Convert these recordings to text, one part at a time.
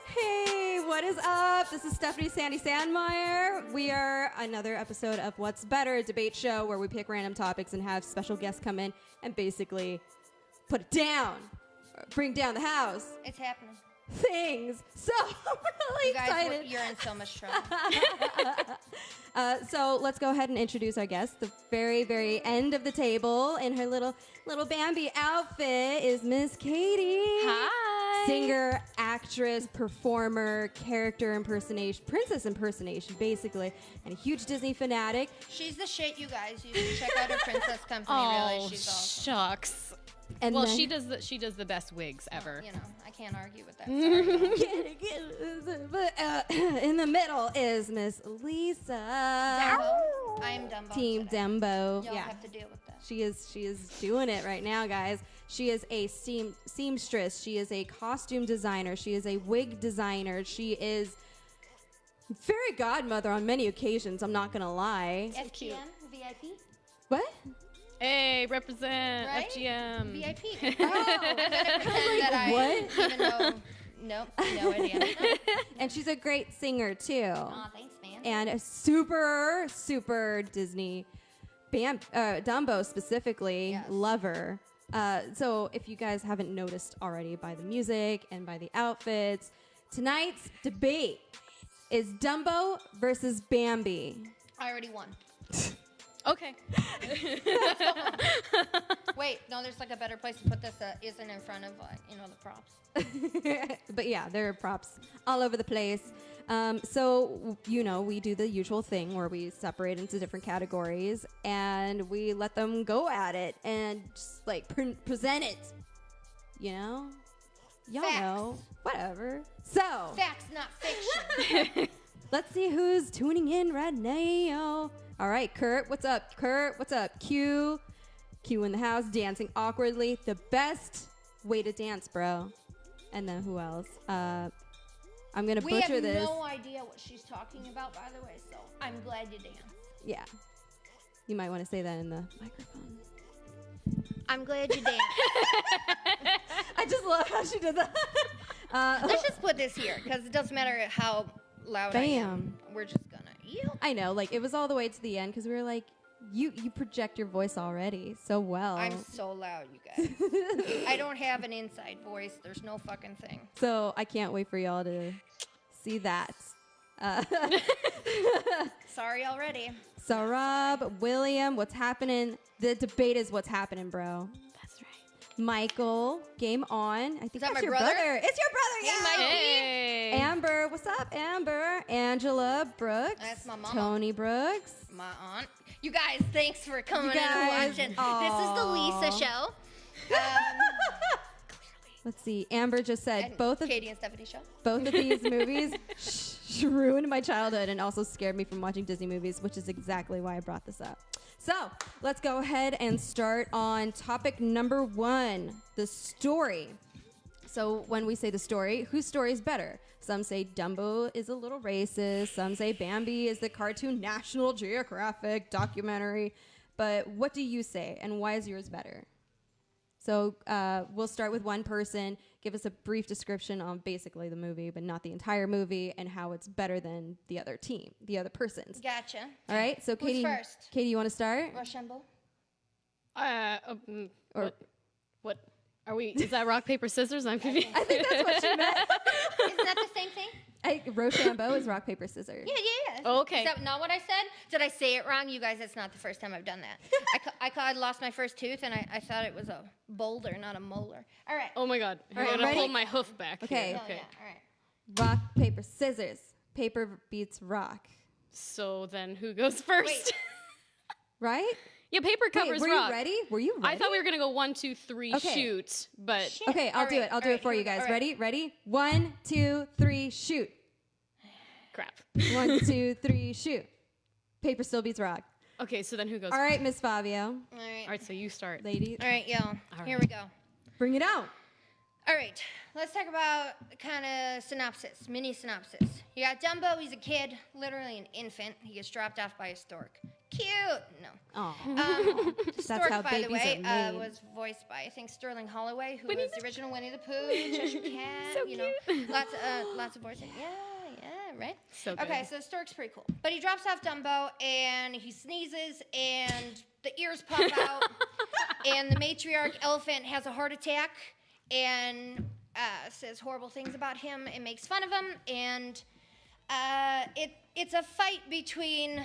Hey, what is up? This is Stephanie Sandy Sandmeier. We are another episode of What's Better, a debate show where we pick random topics and have special guests come in and basically put it down, bring down the house. It's happening. Things. So I'm really excited. You're in so much trouble. So let's go ahead and introduce our guest. The very, very end of the table in her little Bambi outfit is Miss Katie. Hi. Singer, actress, performer, character impersonation, princess impersonation, basically, and a huge Disney fanatic. She's the shit, you guys. You should check out her princess company. Oh, Really, she's awesome. shucks. And Well, then- she does the best wigs ever. You know, I can't argue with that. Sorry. But in the middle is Miss Lisa. Dumbo. I am Dumbo. Team today. Dumbo. Y'all Yeah. have to deal with that. She is doing it right now, guys. She is a seamstress. She is a costume designer. She is a wig designer. She is fairy godmother on many occasions. I'm not gonna lie. FGM, VIP, What? Hey, represent right? FGM. VIP. Oh, I'm gonna pretend that I what? even know. Nope, no idea. And she's a great singer too. Aw, thanks, man. And a super Disney Dumbo specifically Yes. lover. So if you guys haven't noticed already by the music and by the outfits, tonight's debate is Dumbo versus Bambi. I already won. Okay. Wait, no, there's like a better place to put this that isn't in front of, the props. But yeah, there are props all over the place. So, we do the usual thing where we separate into different categories and we let them go at it and just like present it. Y'all Facts. know. Whatever. So, Facts, not fiction. let's see who's tuning in right now. All right, Kurt, what's up? Kurt, what's up? Q in the house, dancing awkwardly. The best way to dance, bro. And then who else? I'm going to We butcher have this. no idea what she's talking about, by the way, so I'm glad you danced. Yeah. You might want to say that in the microphone. I'm glad you danced. I just love how she did that. Let's just put this here, because it doesn't matter how loud I am. We're just gonna. I know, like, it was all the way to the end because we were like, you project your voice already so well. I'm so loud, you guys. I don't have an inside voice. There's no fucking thing. So I can't wait for y'all to see that. Sorry already. So Rob, William, what's happening? The debate is what's happening, bro. That's right. Michael, game on. I think that that's my your brother? It's your brother, yeah. Mikey. Hey. Amber, what's up, Amber? Angela Brooks. That's my mama. Tony Brooks. My aunt. You guys, thanks for coming in guys, and watching. This is the Lisa show. Let's see. Amber just said And both of Katie and Stephanie show. these movies ruined my childhood and also scared me from watching Disney movies, which is exactly why I brought this up. So let's go ahead and start on topic number 1, the story. So when we say the story, whose story is better? Some say Dumbo is a little racist. Some say Bambi is the cartoon National Geographic documentary. But what do you say, and why is yours better? So we'll start with one person. Give us a brief description on basically the movie, but not the entire movie, and how it's better than the other team, the other persons. Gotcha. All right. So Who's Katie, first? Katie, you want to start? Rochambeau. Or What? Are we? Is that rock, paper, scissors? I'm confused. I think that's what she meant. Isn't that the same thing? Rochambeau is rock paper scissors. Yeah. Oh, okay. Is that not what I said? Did I say it wrong? You guys, that's not the first time I've done that. I lost my first tooth, and I thought it was a boulder, not a molar. All right. Oh my God. All right, I'm gonna ready? pull my hoof back. Okay. Here. Oh, Okay. yeah. All right. Rock paper scissors. Paper beats rock. So then, who goes first? Wait. Right? Yeah, paper covers Wait, rock. you ready? Were you ready? I thought we were gonna go 1, 2, 3, Okay. shoot, but Shit. Okay, I'll do it. I'll do it for you guys. Ready? Ready? 1, 2, 3, shoot. crap. 1, 2, 3, shoot. Paper still beats rock. Okay, so then who goes? All right, Miss Fabio. All right. All right, so you start. Ladies, All right, y'all. Here right. we go. bring it out. All right, let's talk about kind of mini synopsis. You got Dumbo, he's a kid, literally an infant. He gets dropped off by a stork. cute. No. Oh. Stork, how by the babies way, are made. was voiced by, I think, Sterling Holloway, who Winnie was the the original Winnie the Pooh, Cheshire Cat. So you know, cute. lots of voicing. Yeah, right? So good. Okay, so Stork's pretty cool. But he drops off Dumbo, and he sneezes, and the ears pop out, and the matriarch elephant has a heart attack, and says horrible things about him and makes fun of him, and it's a fight between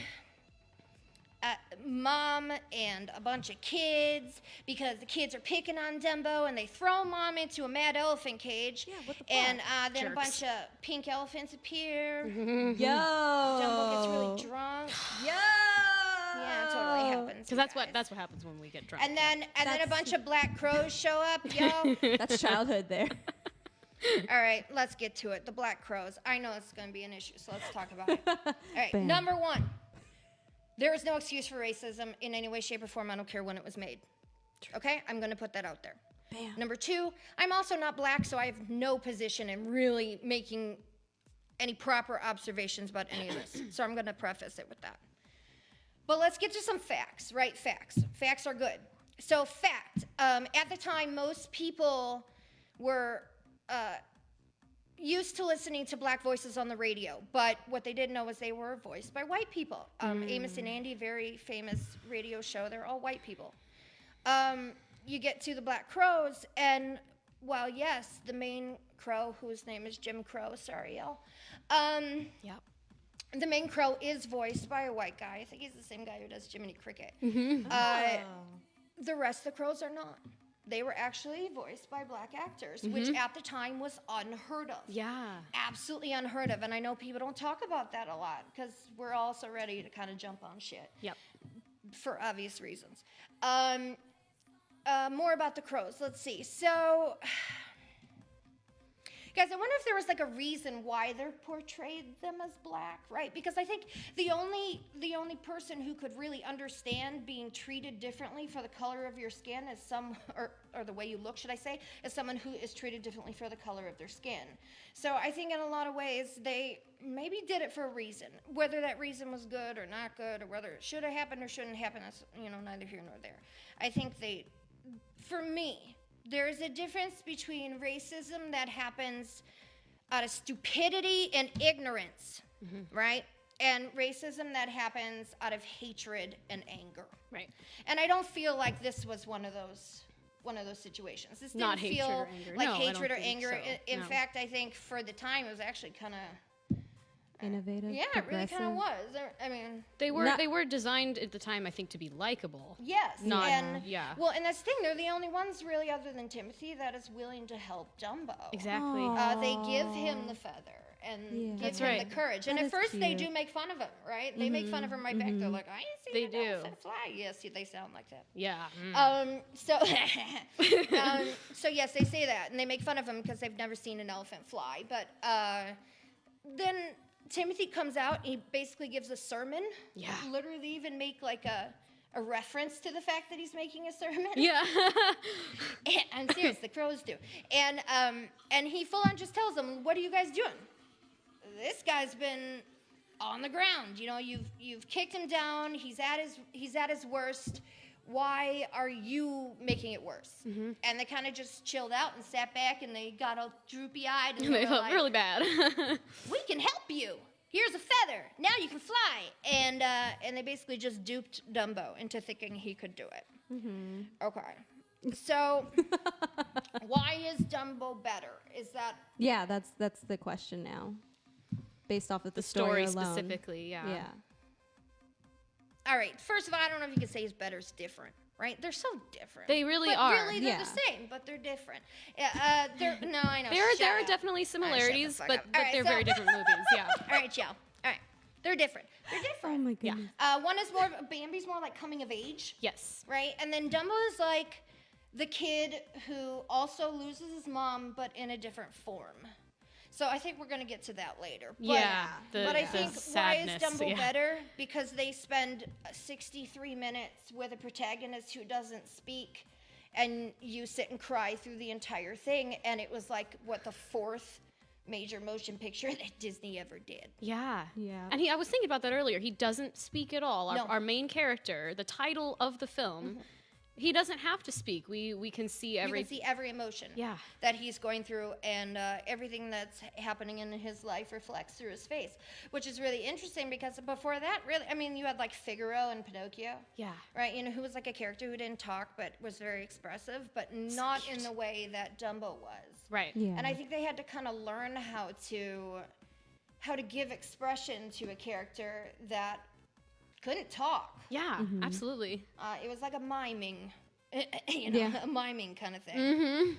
mom and a bunch of kids because the kids are picking on Dumbo and they throw mom into a mad elephant cage. Yeah, what the fuck? And then Jerks. a bunch of pink elephants appear. Yo. Dumbo gets really drunk. Yo. Yeah, it totally happens. Because that's what happens when we get drunk. And then a That's- bunch of black crows show up, yo. That's childhood there. All right, let's get to it. The black crows. I know it's going to be an issue, so let's talk about it. All right, Bam. number one. There is no excuse for racism in any way, shape, or form. I don't care when it was made. Okay? I'm going to put that out there. Bam. Number two, I'm also not black, so I have no position in really making any proper observations about any of this. So I'm going to preface it with that. But let's get to some facts, right? Facts. Facts are good. So fact, at the time, most people were used to listening to black voices on the radio, but what they didn't know was they were voiced by white people. Amos and Andy, very famous radio show, they're all white people. You get to the Black Crows, and while yes, the main crow, whose name is Jim Crow, sorry y'all, Yep. the main crow is voiced by a white guy. I think he's the same guy who does Jiminy Cricket. The rest of the crows are not. They were actually voiced by black actors, which at the time was unheard of. Yeah. Absolutely unheard of. And I know people don't talk about that a lot because we're all so ready to kind of jump on shit Yep. for obvious reasons. More about the crows. Let's see. So, guys, I wonder if there was like a reason why they portrayed them as black, right? Because I think the only person who could really understand being treated differently for the color of your skin is or the way you look, should I say, is someone who is treated differently for the color of their skin. So I think in a lot of ways they maybe did it for a reason. Whether that reason was good or not good, or whether it should have happened or shouldn't happen, that's neither here nor there. I think for me, there is a difference between racism that happens out of stupidity and ignorance, right? And racism that happens out of hatred and anger. Right. And I don't feel like this was one of those situations. This didn't Not hatred feel or anger. like No, I hatred don't or think anger. so. In No. fact, I think for the time it was actually kind of Innovative. yeah, it really kind of progressive. was. I mean, They were Not- they were designed at the time, I think, to be likable. yes, Not- and yeah. well, and that's the thing. They're the only ones really, other than Timothy, that is willing to help Dumbo. Exactly. Aw. They give him the feather and Yeah. give That's him right. the courage. And That at is first, they cute. do make fun of him, right? They make fun of him right back. They're like, I ain't seen They an do. elephant fly. Yes, they sound like that. Yeah. So yes, they say that, and they make fun of him because they've never seen an elephant fly. But then Timothy comes out, and he basically gives a sermon. Yeah. Literally even make like a reference to the fact that he's making a sermon. Yeah. I'm serious, the crows do. And he full on just tells them, what are you guys doing? This guy's been on the ground. You've kicked him down. He's at his worst. Why are you making it worse? And they kind of just chilled out and sat back, and they got all droopy-eyed. And They were felt like, really bad. we can help you. Here's a feather. Now you can fly. And they basically just duped Dumbo into thinking he could do it. Okay. So why is Dumbo better? Is that Yeah, that's the question now. Based off of the Story alone. specifically, yeah. Yeah. all right? First of all, I don't know if you could say his better's different, right? They're so different. They really but are. Really, they're Yeah. the same, but they're different. I know. There Shut are up. definitely similarities, fuck but up. All right, they're so- very different movies. Yeah. All right, y'all. All right, they're different. They're Oh different. my goodness. One is more. Bambi's more like coming of age. Yes. Right? And then Dumbo is like the kid who also loses his mom, but in a different form. So I think we're going to get to that later. But, Yeah, but I the think sadness, why is Dumbo yeah. better? Because they spend 63 minutes with a protagonist who doesn't speak, and you sit and cry through the entire thing. And it was like, what, the fourth major motion picture that Disney ever did. Yeah. Yeah. And I was thinking about that earlier. He doesn't speak at all. No. Our main character, the title of the film, he doesn't have to speak. We can see You can see every emotion Yeah. that he's going through, and everything that's happening in his life reflects through his face, which is really interesting because before that, really, I mean, you had like Figaro and Pinocchio. Yeah. Right, you know, who was like a character who didn't talk but was very expressive, but not in the way that Dumbo was. Right. Yeah. And I think they had to kind of learn how to give expression to a character that couldn't talk. Yeah, absolutely. It was like a miming, Yeah. a miming kind of thing.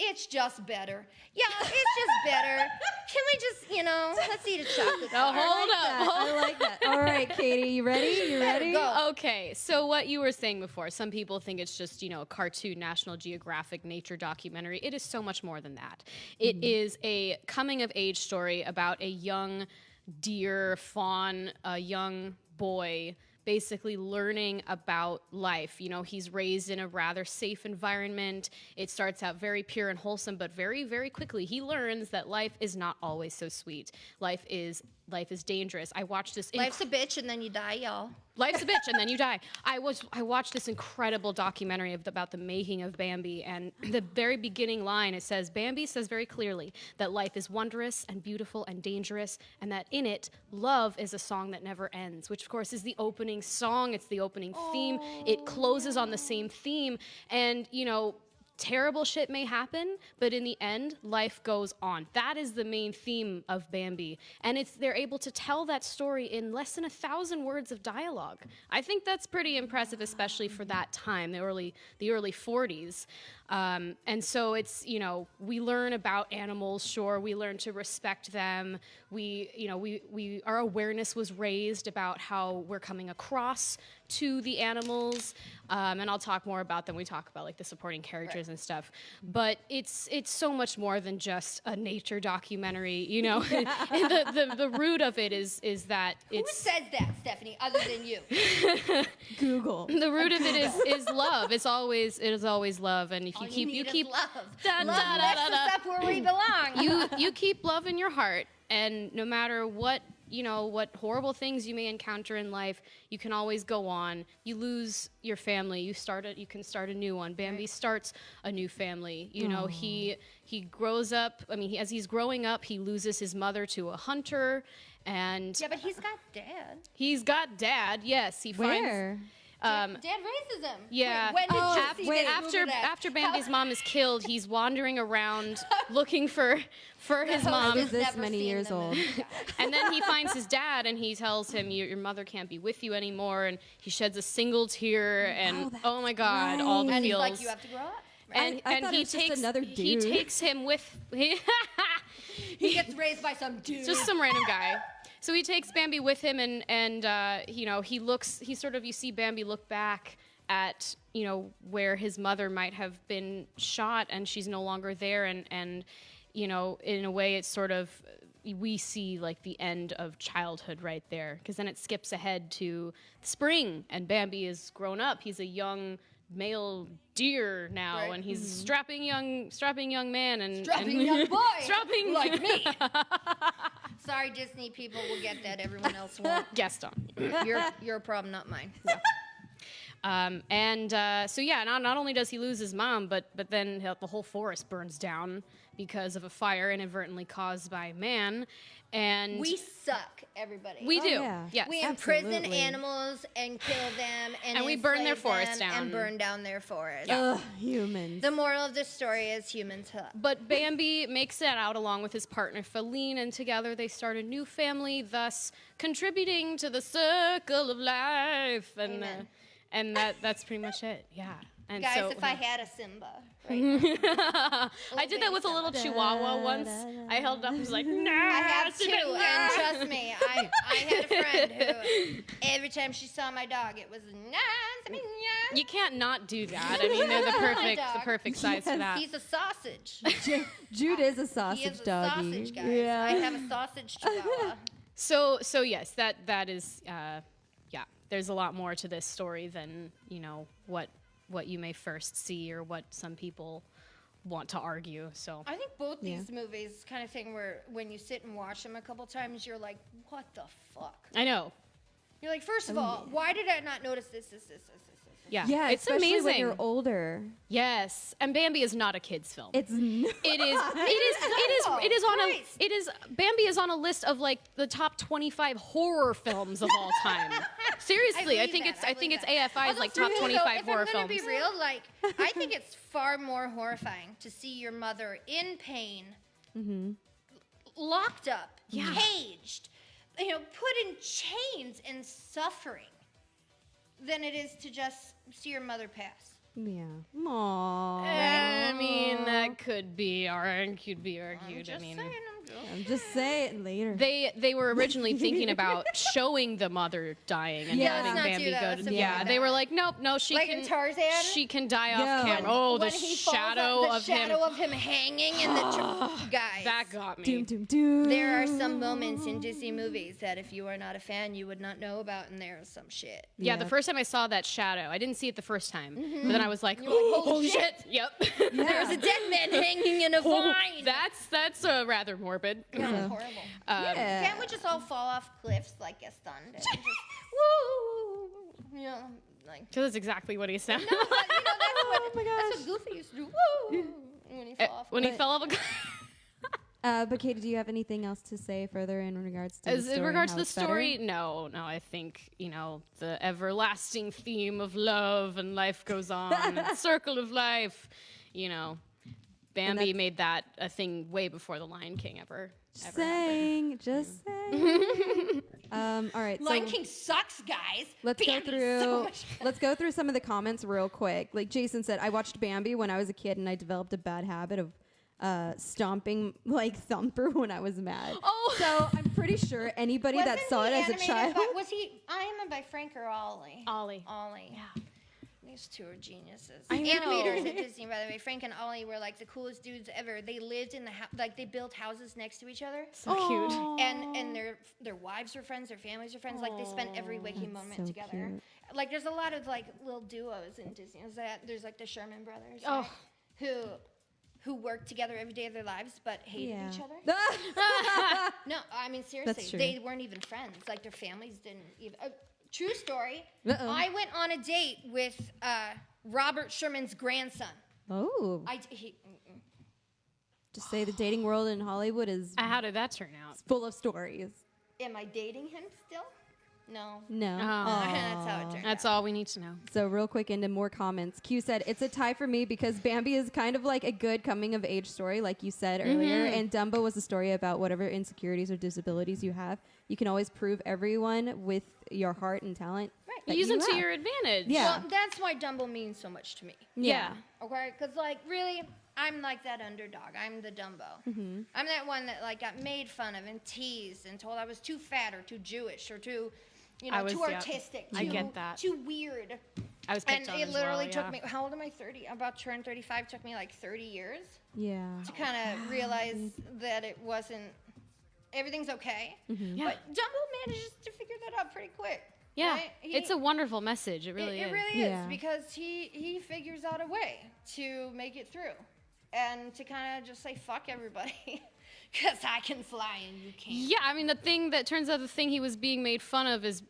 It's just better. Yeah, it's just better. Can we just, let's eat a chocolate bar. Hold up. I like that. All right, Katie, you ready? You ready? Go. Okay, so what you were saying before, some people think it's just, a cartoon National Geographic nature documentary. It is so much more than that. It is a coming of age story about a young deer fawn, a young boy basically learning about life. He's raised in a rather safe environment. It starts out very pure and wholesome, but very, very quickly he learns that life is not always so sweet. Life is dangerous. I watched this. Life's a bitch and then you die, y'all. Life's a bitch and then you die. I watched this incredible documentary about the making of Bambi, and the very beginning line, Bambi says very clearly that life is wondrous and beautiful and dangerous, and that in it, love is a song that never ends, which of course is the opening song. It's the opening theme. It closes on the same theme, and terrible shit may happen, but in the end, life goes on. That is the main theme of Bambi. And they're able to tell that story in less than 1,000 words of dialogue. I think that's pretty impressive, especially for that time, the early 40s. And so it's, we learn about animals, sure, we learn to respect them. Our awareness was raised about how we're coming across to the animals. And I'll talk more about them. We talk about the supporting characters and stuff. But it's so much more than just a nature documentary, the root of it is that Who says that, Stephanie, other than you? Google. the root of it is love. It is always love. And if All you need keep is love. Da, Love da, da, lets da, da. us up where we belong. you keep love in your heart, and no matter what what horrible things you may encounter in life, you can always go on. You lose your family, you can start a new one. Bambi starts a new family. He grows up. I mean, as he's growing up, he loses his mother to a hunter, and Yeah, but he's got dad. he's got dad. Yes, he finds. Where? Dad raises him. Yeah. Wait, when did you see this? After Bambi's mom is killed, he's wandering around looking for his mom. Is this Never many seen years them in old? the- And then he finds his dad, and he tells him, your mother can't be with you anymore. And he sheds a single tear, and that's oh my God, all the And he's feels. like, you have to grow up. and I thought he it was just takes another he dude. takes him with He gets raised by some dude. just some random guy. So he takes Bambi with him, and you see Bambi look back at where his mother might have been shot, and she's no longer there, and in a way it's sort of, we see the end of childhood right there, because then it skips ahead to spring, and Bambi is grown up. He's a young male deer now, Right. and he's a strapping young man, and Strapping young boy. strapping like me. Sorry, Disney people will get that. Everyone else won't. Gaston. Your problem, not mine. Not only does he lose his mom, but then the whole forest burns down because of a fire inadvertently caused by man, and We suck, everybody. we do. yeah. Yes. We imprison Absolutely. animals and kill them And we burn their enslave forests them down. and burn down their forests. Ugh, humans. The moral of this story is humans suck. But Bambi makes it out along with his partner Feline, and together they start a new family, thus contributing to the circle of life. And that's pretty much it. Yeah. And Guys, so, if I had a Simba right now, I did that with a little chihuahua once. I held it up and was like, nah. I have two, and trust me, I had a friend who every time she saw my dog, it was You can't not do that. I mean, they're the Dog. perfect size for that. He's a sausage. Jude is a He sausage is a doggy. sausage, guys. Yeah. I have a sausage chihuahua. So yes, that is there's a lot more to this story than what you may first see, or what some people want to argue. So I think both these movies kind of thing where when you sit and watch them a couple times, you're like, what the fuck? I know. You're like, first of all, why did I not notice this? Yeah, Yeah, it's especially amazing. when you're older. Yes, and Bambi is not a kids' film. It's not. Bambi is on a list of like the top 25 horror films of all time. Seriously, I think it's AFI's like top 25 horror if I'm gonna films. be real, like I think it's far more horrifying to see your mother in pain, locked up, caged, put in chains and suffering, than it is to just see your mother pass. Yeah. Aww. I mean, that could be argued. I'm just saying later. They were originally thinking about showing the mother dying and having let's not Bambi do that. go. That's a Yeah, bad they were idea. like, nope, no, she Like can. in Tarzan? She can die Yeah. off camera. Oh, the When he falls shadow up, of the him. shadow of him hanging in the guys. That got me. Doom, doom, doom. There are some moments in Disney movies that if you are not a fan, you would not know about, and there's some shit. Yeah, the Yep. first time I saw that shadow, I didn't see it the first time, but then I was like, holy shit. Yep. There's a dead man hanging in a vine. That's rather morbid. Yeah, horrible. Yeah. Can't we just all fall off cliffs like Gaston did? And just, woo! Like. Because that's exactly what he sounded No, but, like. Oh my that's gosh. what Goofy used to do. Woo! When he fell off. When he fell off a cliff. But Katie, do you have anything else to say further in regards to the story? In regards to and the how it's better? story, no, I think, the everlasting theme of love and life goes on, and circle of life, Bambi made that a thing way before the Lion King ever happened. Just saying. All right. Lion So King sucks, guys. let's go Bambi's through. so much better. Let's go through some of the comments real quick. Like Jason said, I watched Bambi when I was a kid, and I developed a bad habit of stomping like Thumper when I was mad. Oh. So I'm pretty sure anybody that Wasn't saw he it as a animated child. was he animated by Frank or Ollie? Ollie. Ollie. Yeah. These two are geniuses. I know. Animators at Disney, by the way. Frank and Ollie were like the coolest dudes ever. They lived in they built houses next to each other. So cute. And their wives were friends, their families were friends. Like they spent every waking moment so together. cute. Like there's a lot of like little duos in Disney. There's like the Sherman brothers, Oh. right? Who worked together every day of their lives but hated each other. No, I mean seriously, true. they weren't even friends. Like their families didn't even. True story. Uh-oh. I went on a date with Robert Sherman's grandson. Oh. Just say the dating world in Hollywood is How did that turn out? full of stories. Am I dating him still? No. No. That's how it turned That's out. all we need to know. So real quick into more comments. Q said, it's a tie for me because Bambi is kind of like a good coming of age story, like you said earlier. And Dumbo was a story about whatever insecurities or disabilities you have. You can always prove everyone with your heart and talent. Right. that Use you them to have. your advantage. Yeah. Well, that's why Dumbo means so much to me. Yeah. Okay? Because, like, really, I'm like that underdog. I'm the Dumbo. I'm that one that, like, got made fun of and teased and told I was too fat or too Jewish or too, too artistic. I get that. Too weird. I was picked And on it as literally well, took yeah. me, how old am I? 30? I'm about to turn 35. It took me like 30 years Yeah. to kind of realize that it wasn't, everything's okay. Yeah. But Dumbo manages to figure that out pretty quick. Yeah, right? it's a wonderful message. It really It is. really Yeah. is because he figures out a way to make it through and to kind of just say fuck everybody because I can fly and you can't. Yeah, I mean the thing he was being made fun of is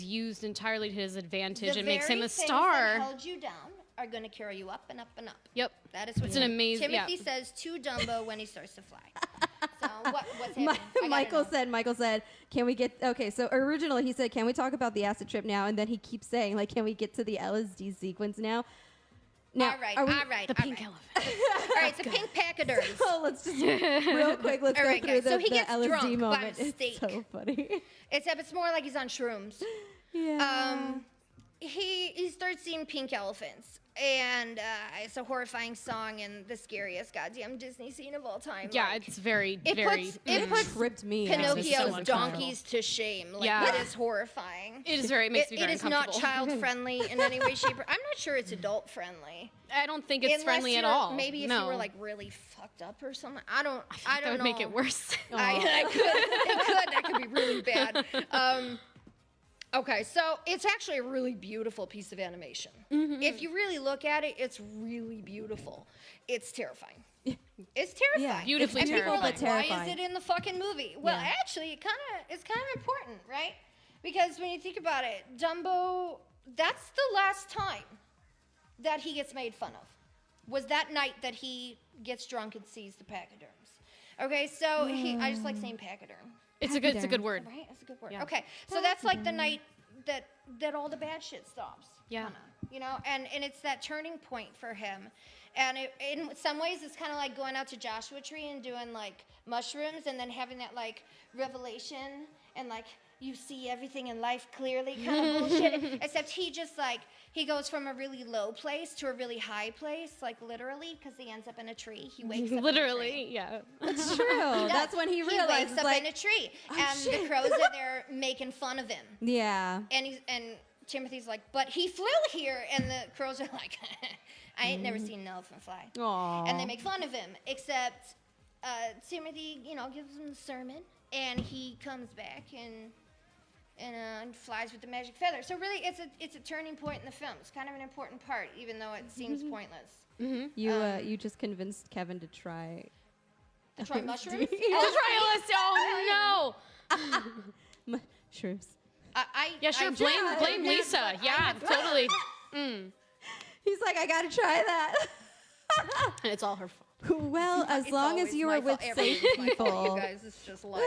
used entirely to his advantage The and makes him very a things star. that held you down are going to carry you up and up and up. Yep. That is what It's an amazing. Timothy Yeah. says to Dumbo when he starts to fly. So what's happening? I gotta Michael know. said, can we get, okay, so originally he said, can we talk about the acid trip now? And then he keeps saying, like, can we get to the LSD sequence now? Now, All right, are we- all right. The pink elephant. All right, it's a pink pachyderm. Oh, let's just real quick. Let's All go right, through guys. the, So he the gets LSD drunk by moment. mistake. It's so funny. Except it's more like he's on shrooms. Yeah. He starts seeing pink elephants, and it's a horrifying song and the scariest goddamn Disney scene of all time. Yeah, like, it's very, it very. puts it tripped me. out. It's so Pinocchio's uncomfortable. donkeys to shame. Like, Yeah. it is horrifying. It is very. It makes me It very is not uncomfortable. child friendly in any way, shape, or I'm not sure it's adult friendly. I don't think it's Unless friendly at you're- all. Maybe if no. you were like really fucked up or something. I don't that would know. make it worse. It could be really bad. Okay, so it's actually a really beautiful piece of animation. If you really look at it, it's really beautiful. It's terrifying. It's terrifying. Yeah. Beautifully and people are like, terrifying. why is it in the fucking movie? Well, Yeah. actually, it's kind of important, right? Because when you think about it, Dumbo, that's the last time that he gets made fun of. Was that night that he gets drunk and sees the pachyderms. Okay, so I just like saying pachyderm. It's a good word. Right? That's a good word. Yeah. Okay, so that's like the night that all the bad shit stops. Yeah. Kinda, you know, and it's that turning point for him. And in some ways, it's kind of like going out to Joshua Tree and doing like mushrooms and then having that like revelation and like you see everything in life clearly kind of bullshit. Except he goes from a really low place to a really high place, like literally, because he ends up in a tree. He wakes up Literally, in a tree. yeah. It's true. That's when he realizes, He wakes up like, in a tree, oh, and shit. the crows are there making fun of him. yeah. And Timothy's like, but he flew here, and the crows are like, I ain't never seen an elephant fly. Aww. And they make fun of him, except Timothy, gives him the sermon, and he comes back and flies with the magic feather. So really, it's a turning point in the film. It's kind of an important part, even though it seems pointless. You just convinced Kevin to try. To try mushrooms? To try a list. Oh no. Mushrooms. Yeah, sure. Blame Lisa. Yeah, totally. He's like, I gotta try that. And it's all her fault. Well, as It's long as always you my were with fault. safe Everything's my fault, people. you guys, it's just life.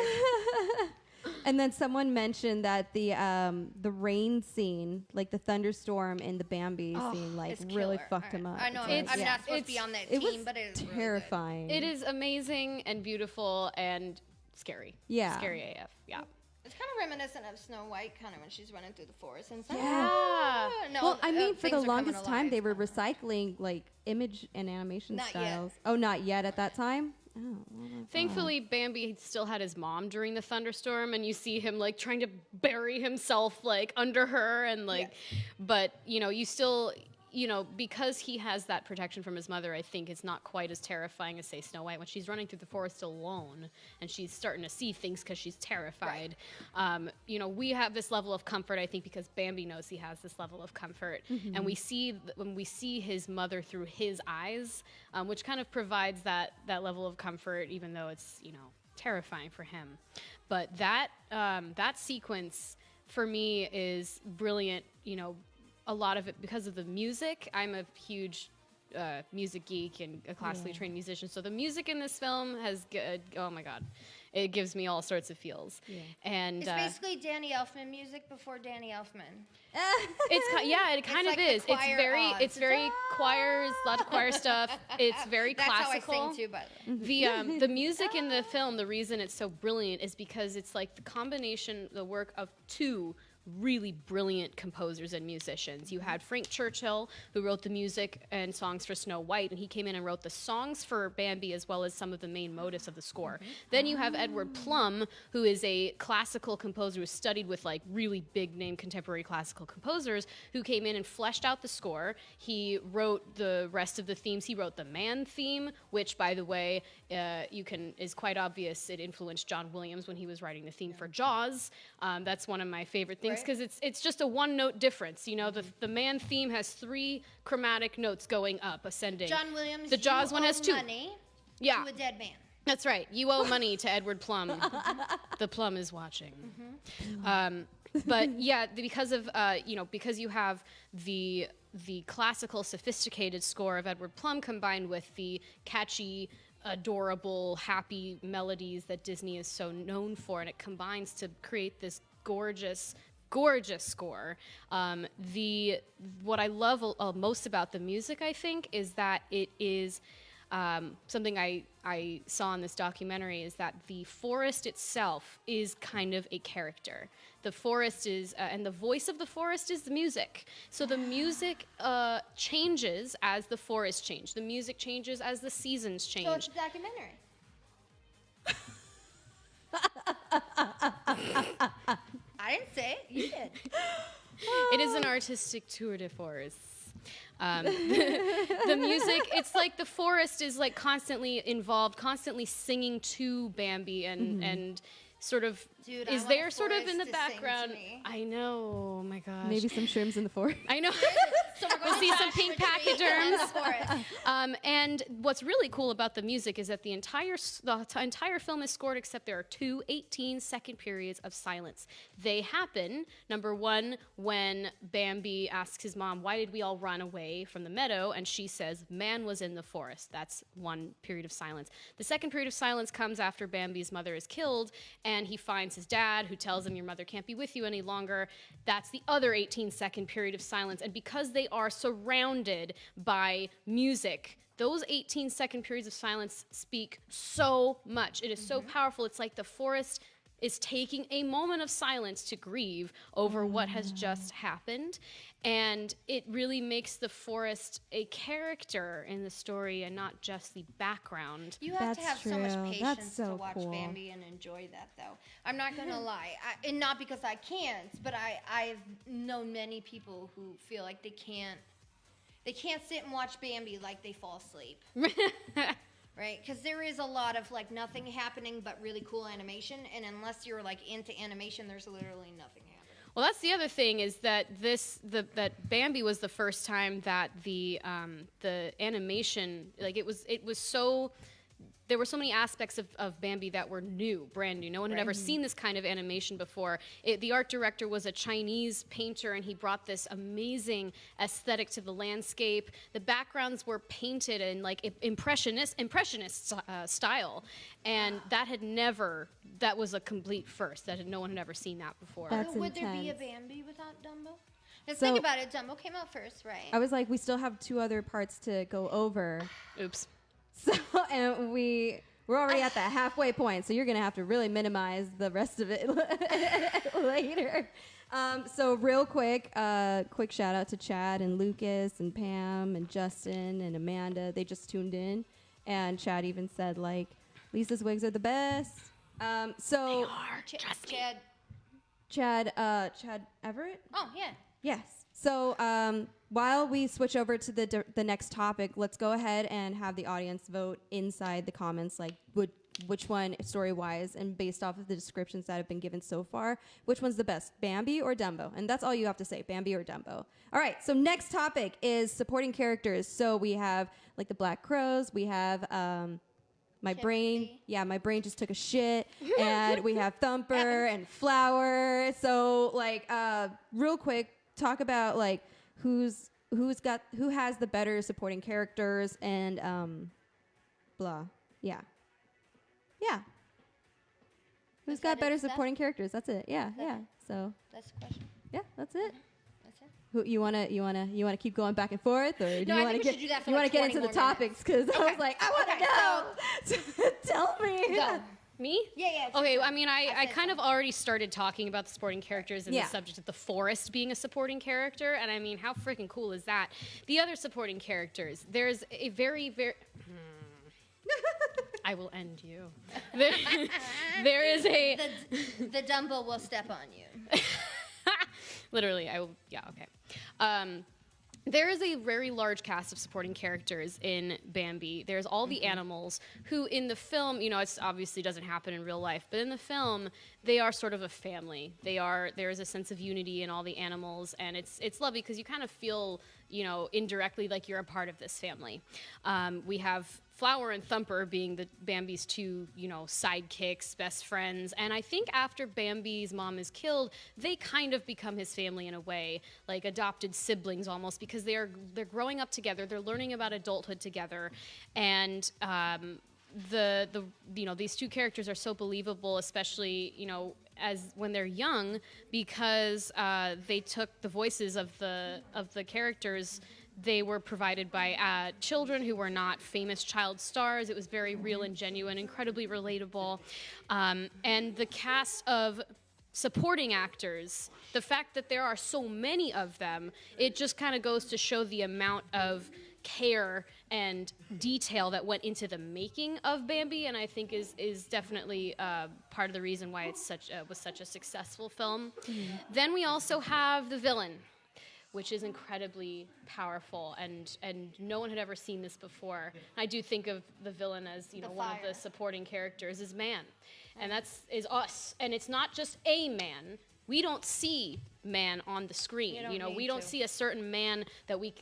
And then someone mentioned that the rain scene, like the thunderstorm in the Bambi scene, like It's really killer. fucked him up. I know It's I'm like- not supposed to be on that It was team, but it is terrifying. It is amazing and beautiful and scary. Yeah. Scary AF. Yeah. It's kind of reminiscent of Snow White, kind of when she's running through the forest and stuff. Yeah. No, Well, I mean, for things the are coming longest time, alive. they were recycling like image and animation Not yet. styles. Oh, not yet at that time. Oh, well, that's Thankfully, Bambi still had his mom during the thunderstorm, and you see him like trying to bury himself like under her, and like, but you still, because he has that protection from his mother. I think it's not quite as terrifying as say Snow White when she's running through the forest alone and she's starting to see things because she's terrified. We have this level of comfort, I think, because Bambi knows he has this level of comfort, and we see when we see his mother through his eyes, which kind of provides that level of comfort, even though it's terrifying for him. But that sequence for me is brilliant. A lot of it because of the music. I'm a huge music geek and a classically trained musician, so the music in this film has oh my god, it gives me all sorts of feels. And It's basically Danny Elfman music before Danny Elfman. it kind of like the is. choir odds. It's very choirs, lots of choir stuff. It's very That's classical. how I sing too, by the way. The music in the film, the reason it's so brilliant is because it's like the combination, the work of two really brilliant composers and musicians. You had Frank Churchill, who wrote the music and songs for Snow White, and he came in and wrote the songs for Bambi as well as some of the main motifs of the score. Then you have Edward Plum, who is a classical composer who studied with like really big name contemporary classical composers, who came in and fleshed out the score. He wrote the rest of the themes. He wrote the Man theme, which, by the way, is quite obvious. It influenced John Williams when he was writing the theme for Jaws. That's one of my favorite things because it's just a one-note difference. The Man theme has 3 chromatic notes going up, ascending. John Williams, The Jaws one has 2. money Yeah. to a dead man. That's right. You owe money to Edward Plum. The Plum is watching. But yeah, because of because you have the classical, sophisticated score of Edward Plum combined with the catchy, adorable, happy melodies that Disney is so known for, and it combines to create this gorgeous score. What I love most about the music, I think, is that it is something I saw in this documentary, is that the forest itself is kind of a character. The forest is, and the voice of the forest is the music. So the music changes as the forest changes. The music changes as the seasons change. So it's a documentary. I didn't say it. You did. It is an artistic tour de force. The music, it's like the forest is like constantly involved, constantly singing to Bambi and sort of Dude, I is want there a sort of in the forest to sing to background. me. I know. Oh my gosh. Maybe some shrooms in the forest. I know. So we're going We'll see to some Joshua pink Tree in pachyderms. the forest. And what's really cool about the music is that the entire film is scored except there are two 18-second periods of silence. They happen, number one, when Bambi asks his mom, why did we all run away from the meadow? And she says, man was in the forest. That's one period of silence. The second period of silence comes after Bambi's mother is killed, and he finds his dad, who tells him, your mother can't be with you any longer. That's the other 18-second period of silence. And because they are surrounded by music, those 18-second periods of silence speak so much. It is so powerful. It's like the forest is taking a moment of silence to grieve over what has just happened. And it really makes the forest a character in the story and not just the background. You have to That's have so much true. patience That's so to watch cool. Bambi and enjoy that, though. I'm not going to lie. And not because I can't, but I've known many people who feel like they can't sit and watch Bambi like they fall asleep. Right? Because there is a lot of like nothing happening but really cool animation, and unless you're like into animation, there's literally nothing happening. Well, that's the other thing is that that Bambi was the first time that the animation, like it was so. There were so many aspects of Bambi that were brand new. No one had ever seen this kind of animation before. The art director was a Chinese painter, and he brought this amazing aesthetic to the landscape. The backgrounds were painted in like impressionist style, and that was a complete first. No one had ever seen that before. That's Would there be a intense. Bambi without Dumbo? And So- think about it, Dumbo came out first, right? I was like, we still have two other parts to go over. Oops. So, and we're already at that halfway point, so you're going to have to really minimize the rest of it later. So real quick shout out to Chad and Lucas and Pam and Justin and Amanda. They just tuned in, and Chad even said, like, Lisa's wigs are the best. So Chad Everett? Oh, yeah. Yes. So while we switch over to the next topic, let's go ahead and have the audience vote inside the comments, like which one story-wise and based off of the descriptions that have been given so far, which one's the best, Bambi or Dumbo? And that's all you have to say, Bambi or Dumbo. All right, so next topic is supporting characters. So we have like the Black Crows, we have my brain just took a shit, and we have Thumper and Flower. So like real quick, talk about like who has the better supporting characters and blah. Yeah. Who's Is got that better it, Steph? supporting characters? That's it. Yeah. So That's the question. yeah, that's it. That's it. Who you wanna keep going back and forth, or do No, you I wanna think we get should do that for you like wanna get 20 into the more topics? Because I was like, I wanna know. Tell me. Go. Me? Yeah. Okay, I mean, I said kind so. of already started talking about the supporting characters and Yeah. the subject of the forest being a supporting character, and I mean, how freaking cool is that? The other supporting characters, there's a very I will end you. There is a The Dumbo will step on you. literally, I will. Yeah, okay. There is a very large cast of supporting characters in Bambi. There's all the animals who in the film, it obviously doesn't happen in real life, but in the film, they are sort of a family. There is a sense of unity in all the animals, and it's lovely because you kind of feel, indirectly like you're a part of this family. We have Flower and Thumper being the Bambi's two, sidekicks, best friends. And I think after Bambi's mom is killed, they kind of become his family in a way, like adopted siblings almost, because they're growing up together, they're learning about adulthood together, and these two characters are so believable, especially as when they're young, because they took the voices of the characters. They were provided by children who were not famous child stars. It was very real and genuine, incredibly relatable. And the cast of supporting actors, the fact that there are so many of them, it just kind of goes to show the amount of care and detail that went into the making of Bambi, and I think is definitely part of the reason why it's was such a successful film. Then we also have the villain, which is incredibly powerful, and no one had ever seen this before. I do think of the villain as one of the supporting characters is Man. and is us. And it's not just a man. We don't see man on the screen. We don't see a certain man that we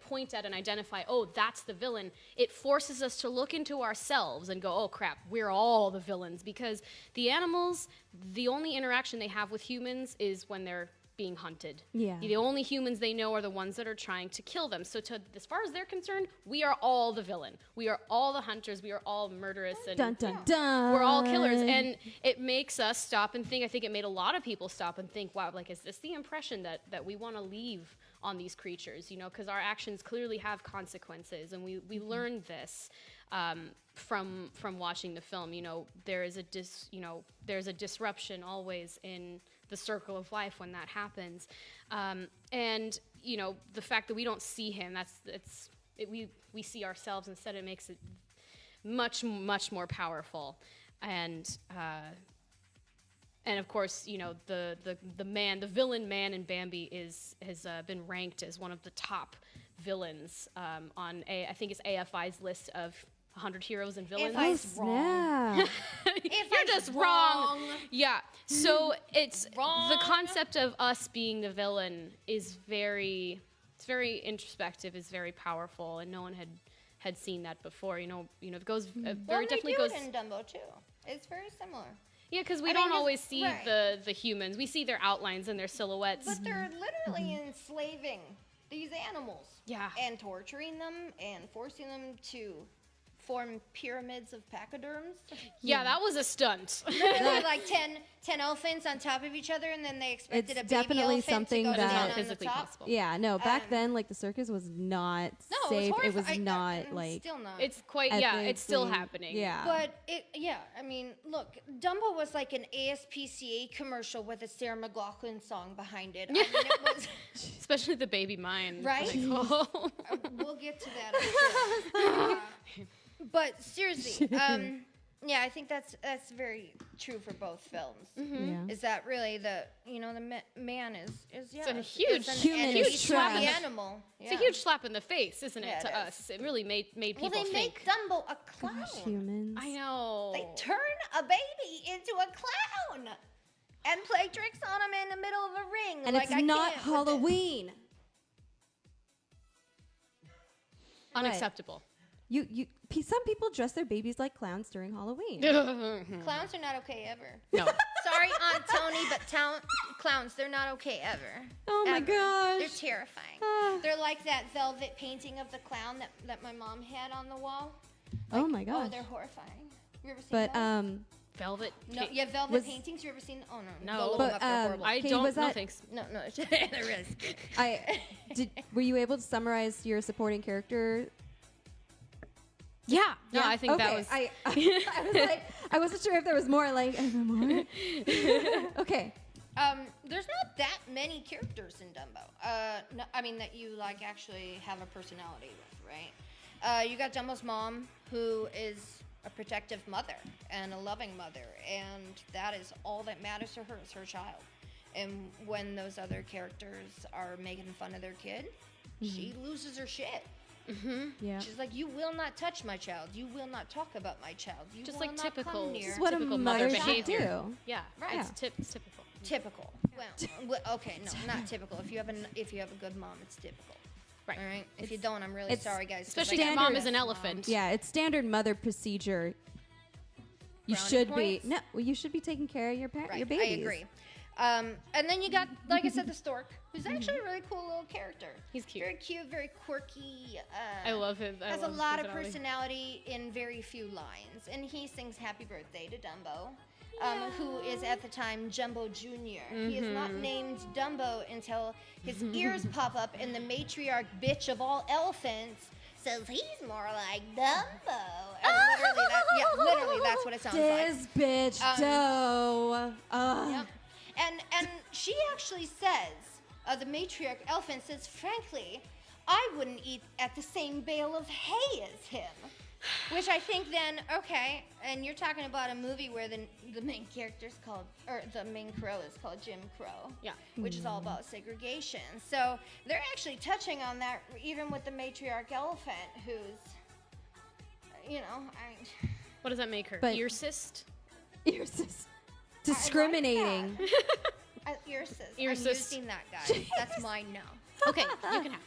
point at and identify, oh, that's the villain. It forces us to look into ourselves and go, oh crap, we're all the villains, because the animals, the only interaction they have with humans is when they're being hunted. Yeah. The only humans they know are the ones that are trying to kill them. So as far as they're concerned, we are all the villain. We are all the hunters. We are all murderous. And Dun, dun, dun. we're all killers. And it makes us stop and think. I think it made a lot of people stop and think, wow, like, is this the impression that we want to leave on these creatures? Because our actions clearly have consequences. And we learned this from watching the film. There is there's a disruption always in the circle of life when that happens, and the fact that we don't see him, we see ourselves instead. It makes it much more powerful, and of course the villain man in Bambi has been ranked as one of the top villains on I think it's AFI's list of 100 heroes and villains. AFI's wrong. You're just wrong. Yeah. So it's Wrong. the concept of us being the villain is very introspective, is very powerful, and no one had seen that before. It goes very definitely goes. They do it in Dumbo too. It's very similar. Yeah, because we don't always see the humans. We see their outlines and their silhouettes. But they're literally enslaving these animals. Yeah. And torturing them and forcing them to form pyramids of pachyderms. Yeah, that was a stunt. Literally like 10 elephants on top of each other, and then they expected It's a baby definitely elephant something to go that- down not on physically the top. possible. Yeah, no, back then, like, the circus was not No, safe. it was not, it's like... still not. It's quite, it's still happening. Yeah. But I mean, look, Dumbo was like an ASPCA commercial with a Sarah McLachlan song behind it. I mean, it was, Especially the baby mine. Right? Like, oh. we'll get to that, I'm sure. But seriously, yeah, I think that's very true for both films. Yeah. Is that really the man is a huge an human huge trash. animal. It's a huge slap in the face, isn't it, Yeah, to it is. us? It really made people Well, they think. make Dumbo a clown. Gosh, humans. I know. They turn a baby into a clown and play tricks on him in the middle of a ring. And like, it's I not can't with Halloween. Unacceptable. Some people dress their babies like clowns during Halloween. this. Clowns are not okay ever. No. Sorry, Aunt Tony, but clowns, they're not okay ever. Oh my Ever. gosh. They're terrifying. Ah. They're like that velvet painting of the clown that my mom had on the wall. Oh my Oh, gosh. they're horrifying. You ever seen But those? Velvet. No, yeah, velvet was- paintings. You ever seen? Oh no, No. Go look But, them up. They're horrible. I Okay, don't was know. that- Thanks. No, they're really scary. Were you able to summarize your supporting character? Yeah. No, Yeah? I think that Okay, was. I was like, I wasn't sure if there was more. Like, is there more? Okay. There's not that many characters in Dumbo. No, I mean that you like actually have a personality with, right? You got Dumbo's mom, who is a protective mother and a loving mother, and that is all that matters to her is her child. And when those other characters are making fun of their kid, she loses her shit. Yeah. She's like, you will not touch my child. You will not talk about my child. You Just will like not typical- come near. This is what a Typical mother mother should behavior. do. Yeah. Right. It's typical. Typical. Well, okay, no, not typical. If you have a good mom, it's typical. Right. All right. If you don't, I'm really it's sorry, guys. 'cause Especially I if your got mom the is an best elephant. Yeah, it's standard mother procedure. You Brownie should points? be you should be taking care of your Right, your babies. I agree. And then you got, like I said, the stork, who's actually a really cool little character. He's cute. Very cute, very quirky. I love him. Has a lot of personality in very few lines, and he sings "Happy Birthday" to Dumbo. Who is at the time Jumbo Jr. He is not named Dumbo until his ears pop up and the matriarch bitch of all elephants says he's more like Dumbo. And literally that's what it sounds like. This bitch doe. Yep. And she actually says, the matriarch elephant says, frankly, I wouldn't eat at the same bale of hay as him. Which I think then, okay, and you're talking about a movie where the main character's called, or the main crow is called Jim Crow. Yeah. Which is all about segregation. So they're actually touching on that even with the matriarch elephant who's, What does that make her? But- Ear cyst? Ear sis. Discriminating. Ear sis. Ear I'm sis. using that, guys. That's mine now. Okay, you can have.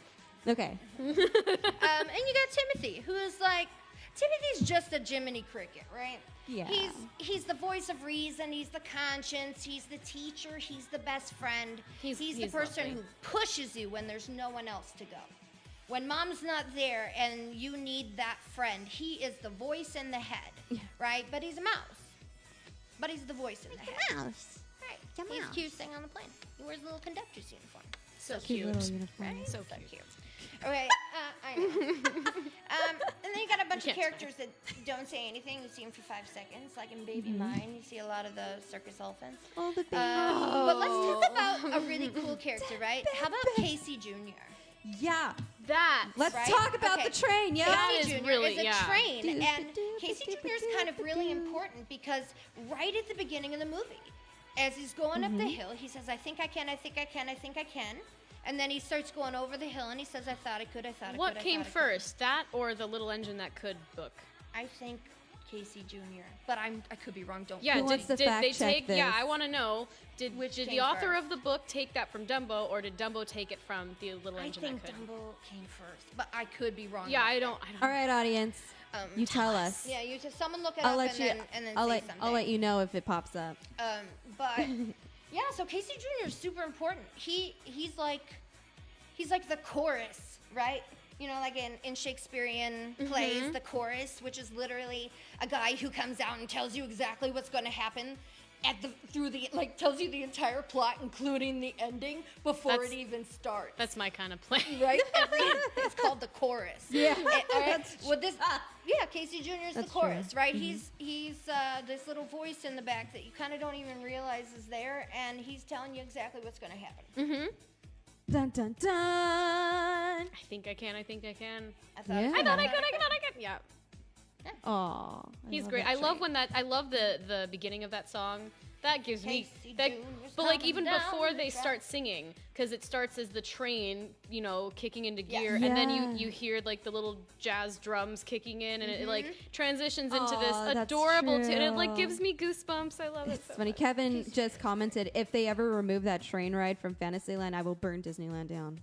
Okay. And you got Timothy, who is like, Timothy's just a Jiminy Cricket, right? Yeah. He's the voice of reason. He's the conscience. He's the teacher. He's the best friend. He's the person lovely. who pushes you when there's no one else to go. When mom's not there and you need that friend, he is the voice in the head, right? But he's a mouse. But he's the voice in the head. Mouse. Right. It's a He's mouse. cute staying on the plane. He wears a little conductor's uniform. So Cute cute. little uniform. Right? So So cute. cute. Okay, I know. And then you got a bunch of can't characters that don't say anything. You see them for 5 seconds, like in Baby Mine. You see a lot of the circus elephants. Oh, the baby. But let's talk about a really cool character, right? How about Casey Jr.? Yeah. That. Let's Right? talk about Okay. the train. Yeah. That Casey is Jr. really- is a yeah. train, Do, and do, Casey do, Jr. is kind of really important because right at the beginning of the movie, as he's going up the hill, he says, "I think I can, I think I can, I think I can," and then he starts going over the hill, and he says, "I thought I could, I thought I What could." I came thought I could." first, that or the little engine that could book? I think Casey Jr. But I could be wrong. Don't. Yeah, Who wants to did fact they check take? Yeah, this? I want to know. Did Which the came author first? of the book take that from Dumbo, or did Dumbo take it from the little I engine think that could? Dumbo came first, but I could be wrong. Yeah, about I that. don't. All right, audience. You tell us. Yeah, you just someone look it I'll up let and you. then I'll say let. something. I'll let you know if it pops up. But yeah, so Casey Jr. is super important. He's like the chorus, right? You know, like in Shakespearean plays, the chorus, which is literally a guy who comes out and tells you exactly what's going to happen tells you the entire plot, including the ending, before That's- it even starts. That's my kind of play. Right? It's called the chorus. Yeah. Casey Jr. is the That's chorus, true. right? He's this little voice in the back that you kind of don't even realize is there, and he's telling you exactly what's going to happen. Dun dun dun. I think I can. I think I can. I thought, Yeah. I thought I could. I thought I could. Yeah. Aw. He's great. I love when that. I love the beginning of that song. That gives me Casey that. Jr.'s But like coming even down before the they track. start singing, because it starts as the train, kicking into Yes. gear, and then Yeah. you hear like the little jazz drums kicking in, and it like transitions into Aw, this that's adorable tune. And it like true. gives me goosebumps. I love it. It's So funny. much. Kevin just commented, if they ever remove that train ride from Fantasyland, I will burn Disneyland down.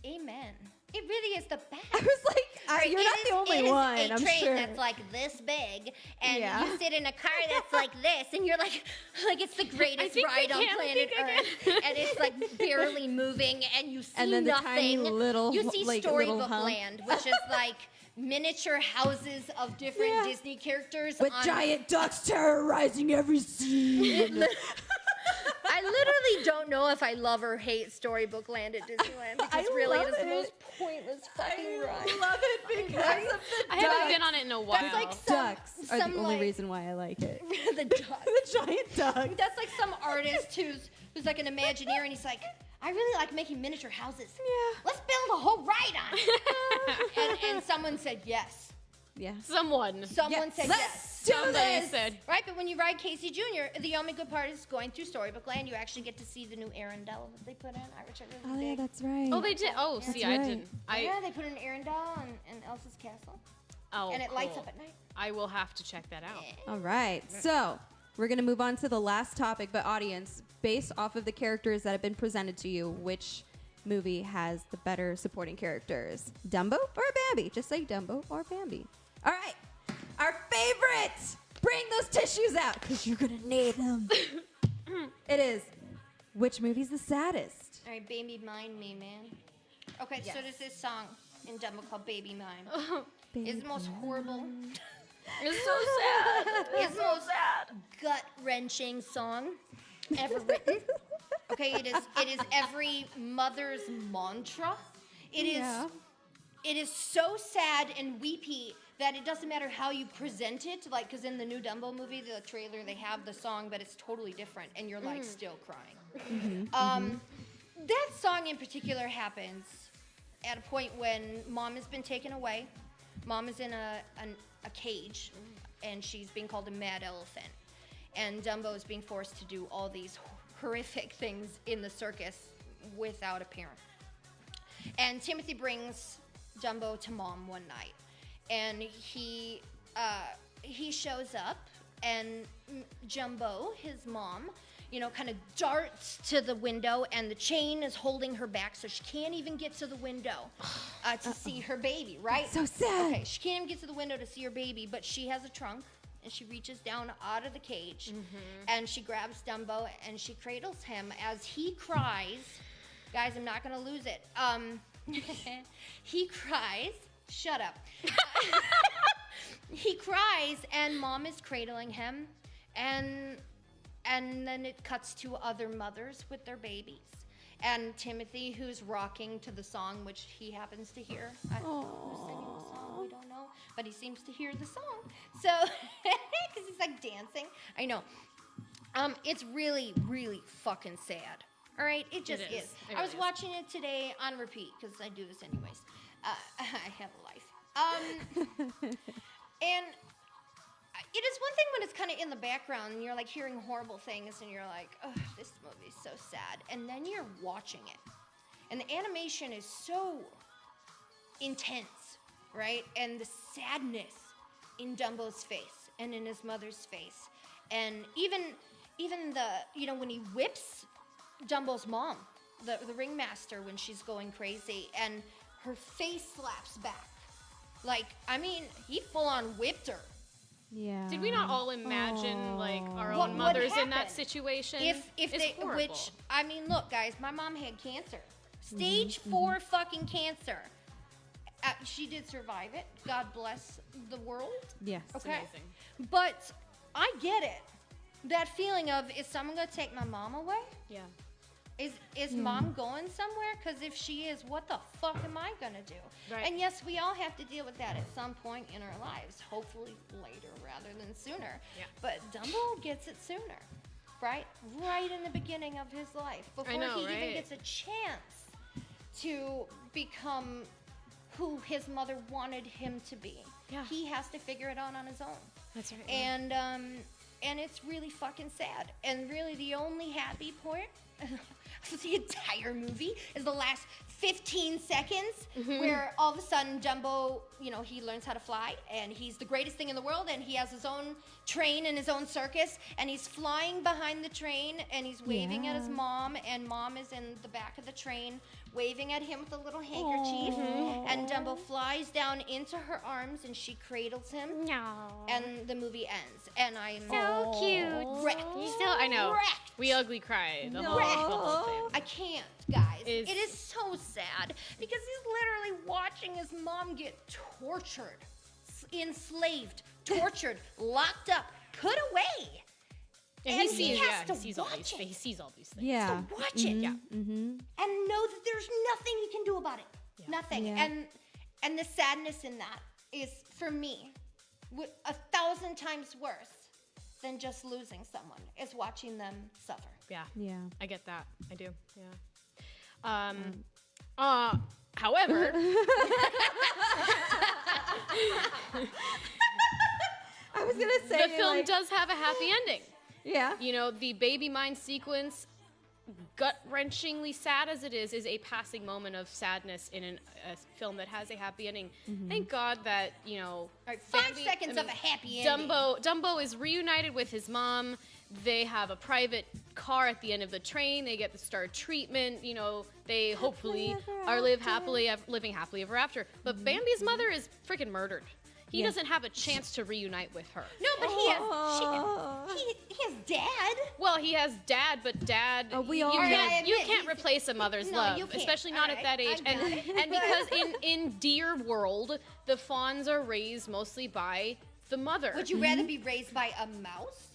Amen. It really is the best. I was like, you're It not is- the only it is one, a I'm train sure. that's like this big, and Yeah. you sit in a car that's like this, and you're like it's the greatest think I ride on can, I planet think I Earth, and it's like barely moving, and you see And then the nothing. tiny little, you see like, little Storybook hump. Land, which is like miniature houses of different Yeah. Disney characters With on giant ducks terrorizing every scene. I literally don't know if I love or hate Storybook Land at Disneyland because really it is the most pointless fucking ride. love it because of I haven't been on it in a while. That's like ducks are some, the only like- reason why I like it. the duck. The giant duck. That's like some artist who's like an Imagineer, and he's like, I really like making miniature houses. Yeah. Let's build a whole ride on it. and someone said yes. Yeah. Someone. Someone said Let's yes. do Somebody this. said. Right, but when you ride Casey Jr., the only good part is going through Storybook Land. You actually get to see the new Arendelle that they put in, which I Oh, really yeah, dig. that's right. Oh, they did. Oh, That's see, I right. didn't. Yeah, they put in Arendelle and Elsa's castle, Oh, and it lights cool. up at night. I will have to check that out. All right. So we're going to move on to the last topic, but audience, based off of the characters that have been presented to you, which movie has the better supporting characters? Dumbo or Bambi? Just say Dumbo or Bambi. All right. Our favorite. Bring those tissues out because you're going to need them. It is. Which movie's the saddest? All right, Baby Mind Me, man. Okay, so there's this song in Dumbo called Baby Mine. It's the most horrible. It's so sad. It's the most gut-wrenching song ever written. Okay, it is every mother's mantra. Yeah. It is so sad and weepy that it doesn't matter how you present it. Like, because in the new Dumbo movie, the trailer, they have the song, but it's totally different, and you're like still crying. That song in particular happens at a point when mom has been taken away. Mom is in a cage, and she's being called a mad elephant. And Dumbo is being forced to do all these horrific things in the circus without a parent. And Timothy brings Dumbo to mom one night, and he shows up, and Jumbo, his mom, kind of darts to the window, and the chain is holding her back, so she can't even get to the window to see her baby, right? So sad. Okay, she can't even get to the window to see her baby, but she has a trunk, and she reaches down out of the cage, and she grabs Dumbo, and she cradles him as he cries. Guys, I'm not going to lose it. He cries. Shut up. He cries, and Mom is cradling him, and then it cuts to other mothers with their babies. And Timothy, who's rocking to the song, which he happens to hear. Who's singing the song? We don't know. But he seems to hear the song. So, because he's like dancing. I know. It's really, really fucking sad. All right? It just is. It I was really is. watching it today on repeat, because I do this anyways. I have a life. And it is one thing when it's kind of in the background and you're like hearing horrible things and you're like, oh, this movie's so sad. And then you're watching it. And the animation is so intense, right? And the sadness in Dumbo's face and in his mother's face. And even the, when he whips Dumbo's mom, the ringmaster, when she's going crazy and her face slaps back. Like, I mean, he full on whipped her. Yeah. Did we not all imagine like our What own would mothers in that happen situation? If It's they, horrible. which, I mean, look, guys, my mom had cancer. Stage 4 fucking cancer. She did survive it. God bless the world. Yes. Okay. Amazing. But I get it. That feeling of, is someone going to take my mom away? Yeah. Is mom going somewhere? Because if she is, what the fuck am I going to do? Right. And yes, we all have to deal with that at some point in our lives. Hopefully later rather than sooner. Yeah. But Dumbo gets it sooner. Right? Right in the beginning of his life. Before know, he even right? gets a chance to become who his mother wanted him to be. Yeah. He has to figure it out on his own. That's right. And it's really fucking sad. And really the only happy point of the entire movie is the last 15 seconds where all of a sudden Dumbo, he learns how to fly and he's the greatest thing in the world and he has his own train and his own circus and he's flying behind the train and he's waving at his mom and mom is in the back of the train waving at him with a little handkerchief and Dumbo flies down into her arms and she cradles him and the movie ends and I'm So cute. wrecked. I know. Wrecked. We ugly cried the No. whole thing. I can't, guys. Is- It is so sad because he's literally watching his mom get tortured, enslaved, tortured, locked up, put away. And And he he sees, has to he sees all watch these it. things. He sees all these things. Yeah. To watch it, Yeah. and know that there's nothing he can do about it. Yeah. Nothing. Yeah. And the sadness in that is, for me, 1,000 times worse than just losing someone. Is watching them suffer. Yeah. Yeah. I get that. I do. Yeah. However, I was gonna say the film does have a happy ending. Yeah. The baby mind sequence, gut-wrenchingly sad as it is a passing moment of sadness in a film that has a happy ending. Thank God that, All right, 5 Bambi- seconds I of mean, a happy ending. Dumbo is reunited with his mom. They have a private car at the end of the train. They get the star treatment. They hopefully are living happily ever after. But Bambi's mother is freaking murdered. He Yeah. doesn't have a chance to reunite with her. No, but he has dad. Well, he has dad, but dad, we you all can't, know. you I admit can't replace a mother's No, love, you can't. especially not All at that right, age. I And got it. and because in deer world, the fawns are raised mostly by the mother. Would you rather be raised by a mouse?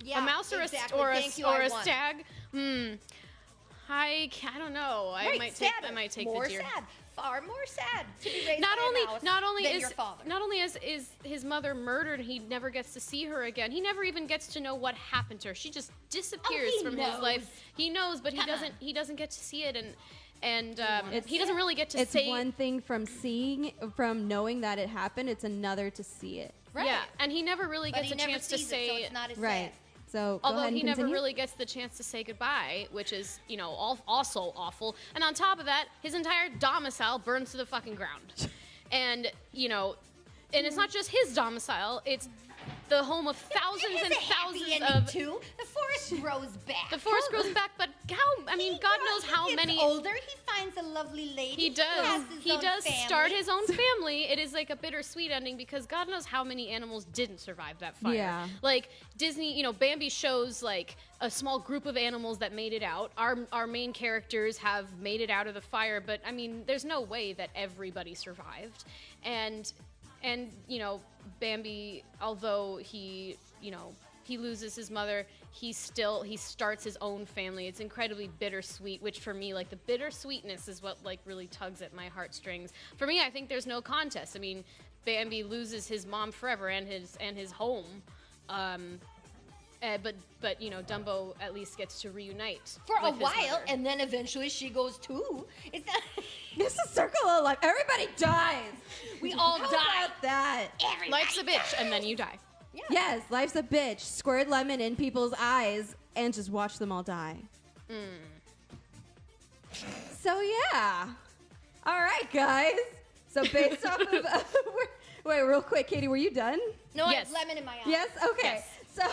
Yeah, a mouse or exactly. a Thank you, or I a won. stag? I don't know. I Right, might sadder. take more the deer. sad, far more sad to be raised Not by only a mouse than your father. not only is his mother murdered, he never gets to see her again. He never even gets to know what happened to her. She just disappears he from his knows. life. He knows, but he doesn't get to see it, and he doesn't really get to It's say. one thing from knowing that it happened. It's another to see it. Right. Yeah, and he never really But gets he a never chance to sees say. it, so it's not as Right. sad. So go Although ahead and he never continue. really gets the chance to say goodbye, which is, also awful. And on top of that, his entire domicile burns to the fucking ground. And, and it's not just his domicile, it's the home of thousands and thousands of. Too. The forest grows back. The forest grows back, but God knows how he gets many. older, he finds a lovely lady. He does. He does family. start his own family. It is like a bittersweet ending because God knows how many animals didn't survive that fire. Yeah. Like Disney, Bambi shows like a small group of animals that made it out. Our main characters have made it out of the fire, but I mean, there's no way that everybody survived. And Bambi, although he loses his mother, he starts his own family. It's incredibly bittersweet, which for me, like the bittersweetness is what like really tugs at my heartstrings. For me, I think there's no contest. I mean, Bambi loses his mom forever and his home. But Dumbo at least gets to reunite for a with his while, mother. and then eventually she goes too. It's not. This is circle of life. Everybody dies. We all How die. about that? Everybody Life's a bitch, and then you die. Yeah. Yes, life's a bitch. Squirt lemon in people's eyes and just watch them all die. So yeah. All right, guys. So based off of wait, real quick, Katie, were you done? No, Yes. I have lemon in my eye. Yes. Okay. Yes. So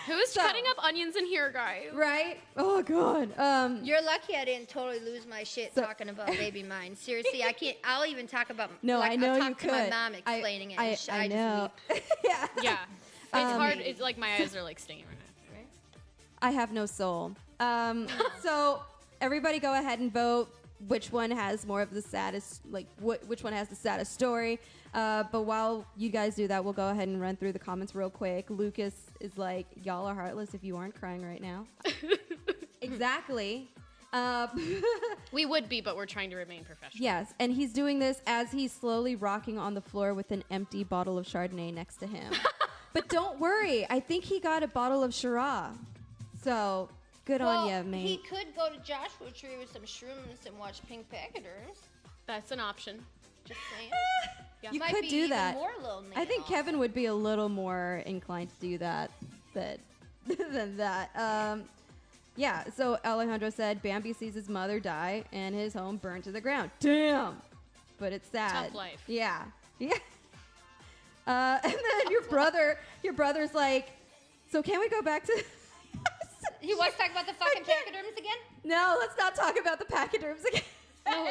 Who's So- cutting up onions in here, guys? right. Oh God. You're lucky I didn't totally lose my shit So- talking about baby mine. Seriously, I can't. I'll even talk about. No, like, I know I'll you talk to could. my mom explaining it. I and I just know. Yeah. Yeah. It's hard. It's like my eyes are like stinging right now. Right? I have no soul. So everybody go ahead and vote which one has more of the saddest, like which one has the saddest story. But while you guys do that, we'll go ahead and run through the comments real quick. Lucas is like, y'all are heartless if you aren't crying right now. Exactly. We would be, but we're trying to remain professional. Yes, and he's doing this as he's slowly rocking on the floor with an empty bottle of Chardonnay next to him. But don't worry, I think he got a bottle of Shiraz. So good on you, mate. He could go to Joshua Tree with some shrooms and watch Pink Pachyderms. That's an option. Just saying. Yeah. You Might could be do even that. More lonely I think and Kevin would be a little more inclined to do that than that. Yeah, so Alejandro said Bambi sees his mother die and his home burned to the ground. Damn. But it's sad. Tough life. Yeah. Yeah. And then your brother's like, so can we go back to... He wants to talk about the fucking pachyderms again? No, let's not talk about the pachyderms again.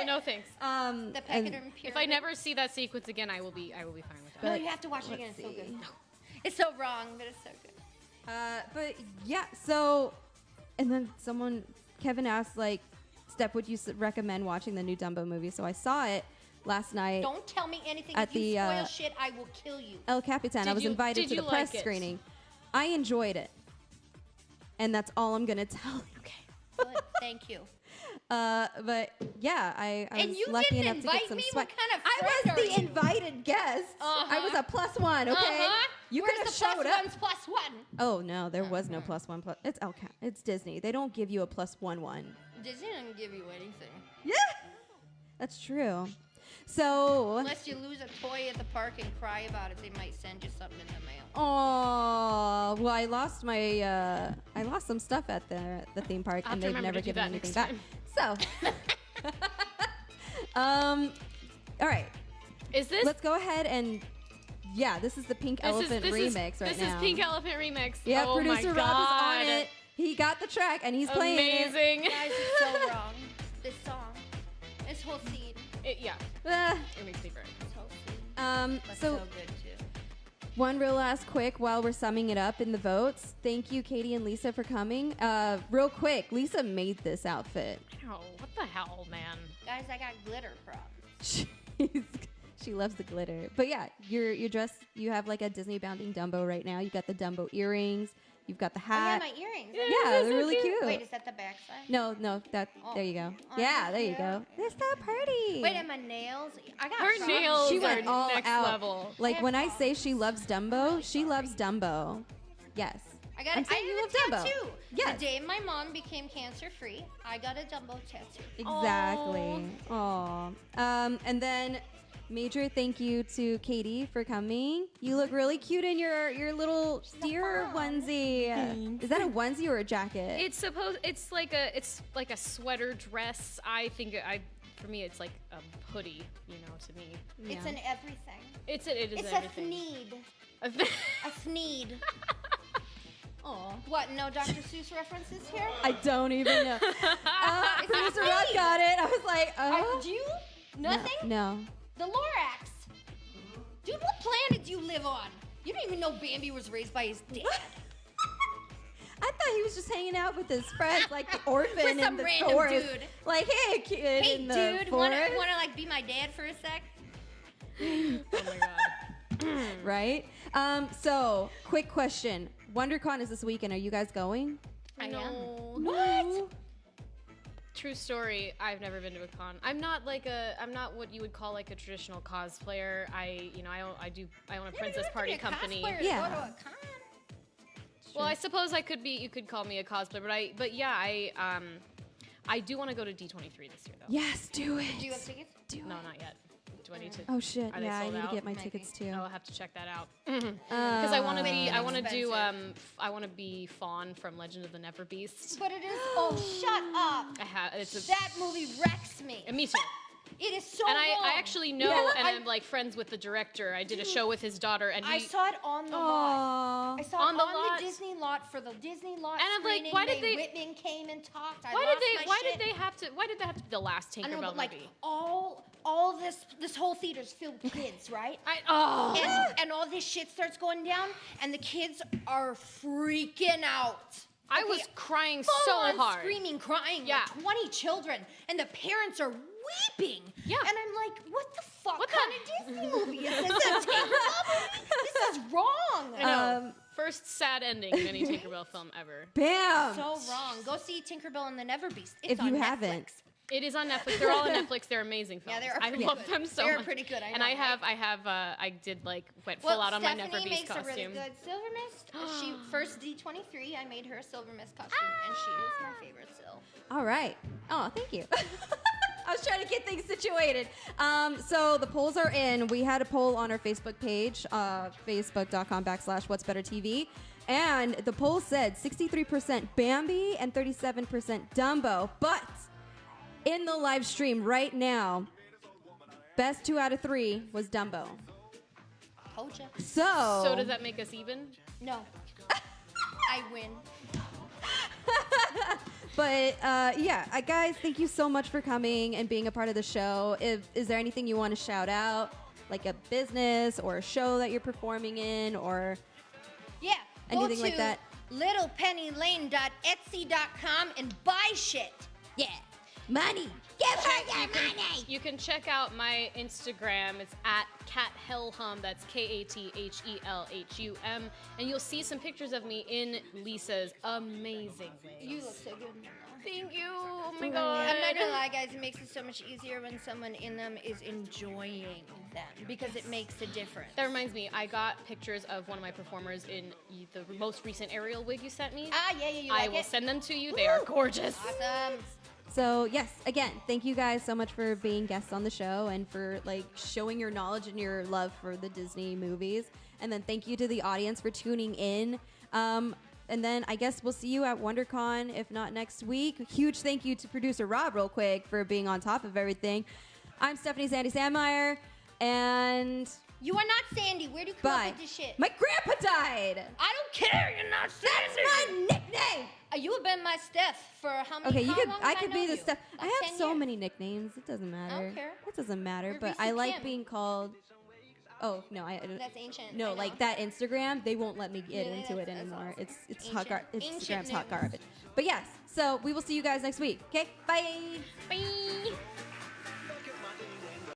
No, thanks. The pachyderm pyramid. If I never see that sequence again, I will be fine with that. No, you have to watch it again. It's so let's good. see. It's so wrong, but it's so good. But yeah, so, and then Kevin asked, like, Steph, would you recommend watching the new Dumbo movie? So I saw it last night. Don't tell me anything. At If you the, spoil shit, I will kill you. El Capitan. I was invited did to the you press like it? screening. I enjoyed it. And that's all I'm going to tell you. Okay. Good, thank you. But yeah, I And was you lucky didn't enough to get invite some me? swag. What kind of I friend was are the you? invited guest. I was a plus one, okay? Uh-huh. You Where's could have the showed plus up. ones plus one? Oh no, there was no plus one. It's okay. It's Disney. They don't give you a plus one. Disney doesn't give you anything. Yeah, that's true. So, Unless you lose a toy at the park and cry about it, they might send you something in the mail. oh well, I lost some stuff at the theme park, I'll and have to they've remember never to do given that anything next back. time. So, all right, Is this? let's go ahead and this is the Pink Elephant remix right this now. is Pink Elephant remix. Yeah, oh producer my Rob is God. on it. He got the track and he's playing it. Amazing. Guys, it's so wrong. This song. This whole scene. Yeah, Ah, it makes me very. This whole scene. But so so good, too. one real last quick while we're summing it up in the votes. Thank you, Katie and Lisa, for coming. Real quick, Lisa made this outfit. Oh, what the hell, man? Guys, I got glitter props. She loves the glitter. But yeah, you're dressed. You have like a Disney bounding Dumbo right now. You got the Dumbo earrings. You've got the Oh, yeah, hat. my earrings. Yeah, they're really cute. Wait, is that the backside? No, that. Oh. There you go. Oh, Yeah, there you yeah. go. It's that pretty. Wait, and my nails? I got Her some. nails She are went all next out. level. Like I when I have say she loves Dumbo, she loves Dumbo. Yes. I got I'm it. saying I you have love a Dumbo. tattoo. Yes. The day my mom became cancer free, I got a Dumbo tattoo. Exactly. Aw. And then major thank you to Katie for coming. You look really cute in your little deer onesie. Is that a onesie or a jacket? It's like a sweater dress. For me it's like a hoodie, to me. It's Yeah. an everything. It is It's everything. a need. A Sneed. Aw. What, no Dr. Seuss references here? I don't even know. Producer Rob got it. I was like, oh. Do you? Nothing? No. The Lorax. Dude, what planet do you live on? You don't even know Bambi was raised by his dad. I thought he was just hanging out with his friends, like the orphan in some the random forest. dude. Like, hey, kid Hey, in the dude, wanna forest. like be my dad for a sec? Oh my god. Right? So, quick question. WonderCon is this weekend. Are you guys going? I No. am. What? True story. I've never been to a con. I'm not what you would call like a traditional cosplayer. I own a princess party company. Yeah. Yeah. Go to a con. Well, I suppose you could call me a cosplayer, but I do want to go to D23 this year though. Yes, do it. Do you have tickets? Do No, it. not yet. Do I need to? Oh shit! Are they Yeah, I sold need to out? get my Might tickets be. too. I'll have to check that out. Because I want to be, I want to do, expensive. I want to be Fawn from Legend of the Never Beast. But it is. Oh, shut up! I have, it's a, That movie wrecks me. and me too. It is so And wrong. I actually know, Yeah, and I'm like friends with the director. I did a show with his daughter, and I he, saw it on the lot. Aw. I saw On it the on lot. the Disney lot for the Disney lot And I'm like, screening. why did they- Whitman came and talked. why did they have to be the last I know, Tinkerbell but like movie? all this whole theater's filled with kids, right? And all this shit starts going down, and the kids are freaking out. I Okay, was crying full so on hard. screaming, crying. Yeah. Like 20 children, and the parents are weeping. Yeah. And I'm like, what the fuck What kind of Disney movie is this? A Tinkerbell movie? This is wrong. I know. First sad ending in any Tinkerbell film ever. Bam. So wrong. Go see Tinkerbell and the Never Beast. It's If on you Netflix. haven't. It is on Netflix. They're all on Netflix. They're amazing films. Yeah, they are I pretty love good. them so They're much. pretty good, I And know, I did like went full out on my Never Stephanie Beast makes costume. a really good Silver Mist. She first D23. I made her a Silver Mist costume, and she is my favorite still. All right. Oh, thank you. I was trying to get things situated. So the polls are in. We had a poll on our Facebook page, facebook.com/what'sbettertv. And the poll said 63% Bambi and 37% Dumbo. But in the live stream right now, best 2 out of 3 was Dumbo. Told ya. So does that make us even? No. I win. But yeah, guys, thank you so much for coming and being a part of the show. Is there anything you want to shout out, like a business or a show that you're performing in, or Yeah. anything Go like to that? littlepennylane.etsy.com and buy shit. Yeah, money. Give her your money. You can check out my Instagram. It's at @kathelhum. That's KATHELHUM. And you'll see some pictures of me in Lisa's amazing ways. You look so good in them. Thank you. Oh my god. I'm not gonna lie, guys. It makes it so much easier when someone in them is enjoying them because it makes a difference. That reminds me, I got pictures of one of my performers in the most recent Ariel wig you sent me. Ah, yeah, you I like will it? send them to you. They are gorgeous. Awesome. So yes, again, thank you guys so much for being guests on the show and for like showing your knowledge and your love for the Disney movies. And then thank you to the audience for tuning in. And then I guess we'll see you at WonderCon, if not next week. Huge thank you to producer Rob, real quick, for being on top of everything. I'm Stephanie Sandy Sandmeier, and You are not Sandy. Where do you come bye. up with this shit? My grandpa died. I don't care. You're not Sandy. That's my nickname. You have been my Steph for how many? Okay, how long I have could known be the you? stuff. I Like have 10 so years. many nicknames. It doesn't matter. care. It doesn't matter. You're But Reese I like Kim. being called. Oh no, I. That's ancient. I No, know. like that Instagram, they won't let me get Yeah, into it that's anymore. awesome. It's hot Ancient Instagram's hot news. garbage. But yes, so we will see you guys next week. Okay, bye. Bye.